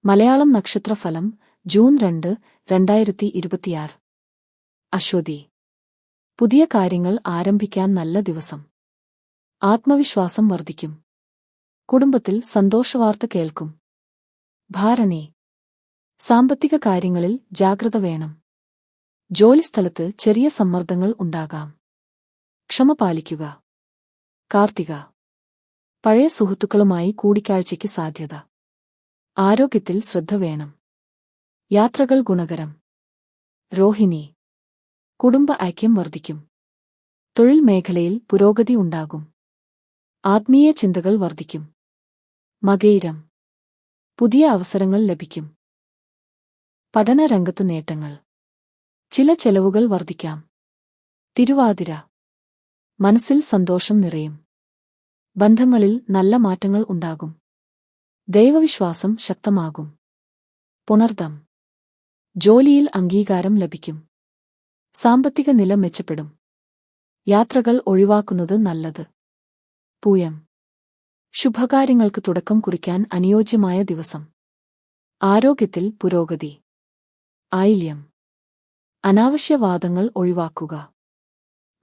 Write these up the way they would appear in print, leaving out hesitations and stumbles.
Malayalam നക്ഷത്രഫലം June 2, 2026. Aswathy. പുതിയ കാര്യങ്ങൾ ആരംഭിക്കാൻ നല്ല ദിവസം. ആത്മവിശ്വാസം വർദ്ധിക്കും. കുടുംബത്തിൽ സന്തോഷവാർത്ത കേൾക്കും. ഭാരണി. സാമ്പത്തിക കാര്യങ്ങളിൽ ജാഗ്രത വേണം. ജോലിസ്ഥലത്ത് ചെറിയ സമ്മർദ്ദങ്ങൾ ഉണ്ടാകാം. ക്ഷമ പാലിക്കുക. കാർത്തിക. പഴയ സുഹൃത്തുക്കളുമായി കൂടിക്കാഴ്ചയ്ക്ക് സാധ്യത. ആരോഗ്യത്തിൽ ശ്രദ്ധ വേണം. യാത്രകൾ ഗുണകരം. രോഹിണി. കുടുംബ ഐക്യം വർദ്ധിക്കും. തൊഴിൽ മേഖലയിൽ പുരോഗതി ഉണ്ടാകും. ആത്മീയ ചിന്തകൾ വർദ്ധിക്കും. മകയിരം. പുതിയ അവസരങ്ങൾ ലഭിക്കും. പഠനരംഗത്ത് നേട്ടങ്ങൾ. ചില ചെലവുകൾ വർദ്ധിക്കാം. തിരുവാതിര. മനസ്സിൽ സന്തോഷം നിറയും. ബന്ധങ്ങളിൽ നല്ല മാറ്റങ്ങൾ ഉണ്ടാകും. ദൈവവിശ്വാസം ശക്തമാകും. പുണർദം. ജോലിയിൽ അംഗീകാരം ലഭിക്കും. സാമ്പത്തിക നില മെച്ചപ്പെടും. യാത്രകൾ ഒഴിവാക്കുന്നത് നല്ലത്. പൂയം. ശുഭകാര്യങ്ങൾക്ക് തുടക്കം കുറിക്കാൻ അനുയോജ്യമായ ദിവസം. ആരോഗ്യത്തിൽ പുരോഗതി. ആയില്യം. അനാവശ്യ വാദങ്ങൾ ഒഴിവാക്കുക.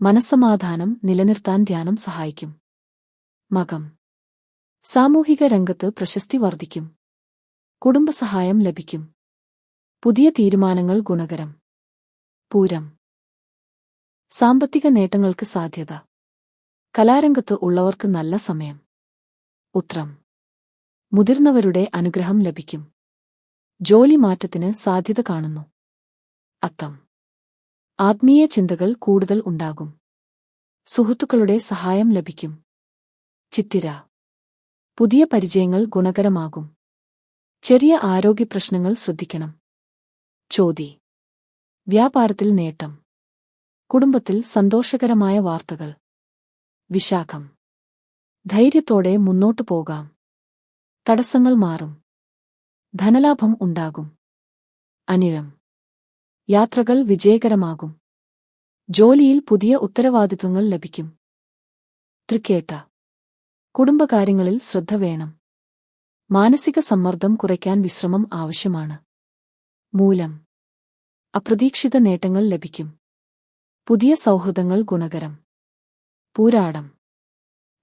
മനസ്സമാധാനം നിലനിർത്താൻ ധ്യാനം സഹായിക്കും. മകം. സാമൂഹിക രംഗത്ത് പ്രശസ്തി വർദ്ധിക്കും. കുടുംബസഹായം ലഭിക്കും. പുതിയ തീരുമാനങ്ങൾ ഗുണകരം. പൂരം. സാമ്പത്തിക നേട്ടങ്ങൾക്ക് സാധ്യത. കലാരംഗത്ത് ഉള്ളവർക്ക് നല്ല സമയം. ഉത്രം. മുതിർന്നവരുടെ അനുഗ്രഹം ലഭിക്കും. ജോലി മാറ്റത്തിന് സാധ്യത കാണുന്നു. അത്തം. ആത്മീയ ചിന്തകൾ കൂടുതൽ ഉണ്ടാകും. സുഹൃത്തുക്കളുടെ സഹായം ലഭിക്കും. ചിത്തിര. പുതിയ പരിചയങ്ങൾ ഗുണകരമാകും. ചെറിയ ആരോഗ്യപ്രശ്നങ്ങൾ ശ്രദ്ധിക്കണം. ചോതി. വ്യാപാരത്തിൽ നേട്ടം. കുടുംബത്തിൽ സന്തോഷകരമായ വാർത്തകൾ. വിശാഖം. ധൈര്യത്തോടെ മുന്നോട്ടു പോകാം. തടസ്സങ്ങൾ മാറും. ധനലാഭം ഉണ്ടാകും. അനിഴം. യാത്രകൾ വിജയകരമാകും. ജോലിയിൽ പുതിയ ഉത്തരവാദിത്വങ്ങൾ ലഭിക്കും. തൃക്കേട്ട. കുടുംബകാര്യങ്ങളിൽ ശ്രദ്ധ വേണം. മാനസിക സമ്മർദ്ദം കുറയ്ക്കാൻ വിശ്രമം ആവശ്യമാണ്. മൂലം. അപ്രതീക്ഷിത നേട്ടങ്ങൾ ലഭിക്കും. പുതിയ സൗഹൃദങ്ങൾ ഗുണകരം. പൂരാടം.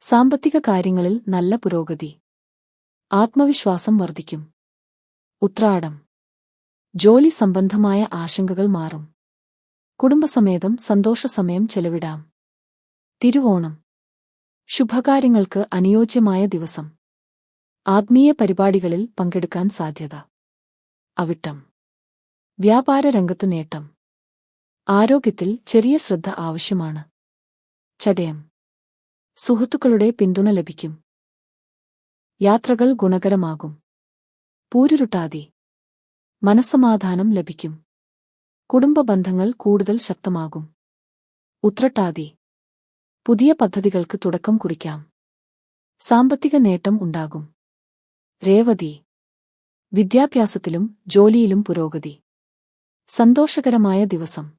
സാമ്പത്തിക കാര്യങ്ങളിൽ നല്ല പുരോഗതി. ആത്മവിശ്വാസം വർദ്ധിക്കും. ഉത്രാടം. ജോലി സംബന്ധമായ ആശങ്കകൾ മാറും. കുടുംബസമേതം സന്തോഷസമയം ചെലവിടാം. തിരുവോണം. ശുഭകാര്യങ്ങൾക്ക് അനുയോജ്യമായ ദിവസം. ആത്മീയ പരിപാടികളിൽ പങ്കെടുക്കാൻ സാധ്യത. അവിട്ടം. വ്യാപാര രംഗത്ത് നേട്ടം. ആരോഗ്യത്തിൽ ചെറിയ ശ്രദ്ധ ആവശ്യമാണ്. ചതയം. സുഹൃത്തുക്കളുടെ പിന്തുണ ലഭിക്കും. യാത്രകൾ ഗുണകരമാകും. പൂരുരുട്ടാതി. മനസ്സമാധാനം ലഭിക്കും. കുടുംബ ബന്ധങ്ങൾ കൂടുതൽ ശക്തമാകും. ഉത്രട്ടാതി. പുതിയ പദ്ധതികൾക്ക് തുടക്കം കുറിക്കാം. സാമ്പത്തിക നേട്ടം ഉണ്ടാകും. രേവതി. വിദ്യാഭ്യാസത്തിലും ജോലിയിലും പുരോഗതി. സന്തോഷകരമായ ദിവസം.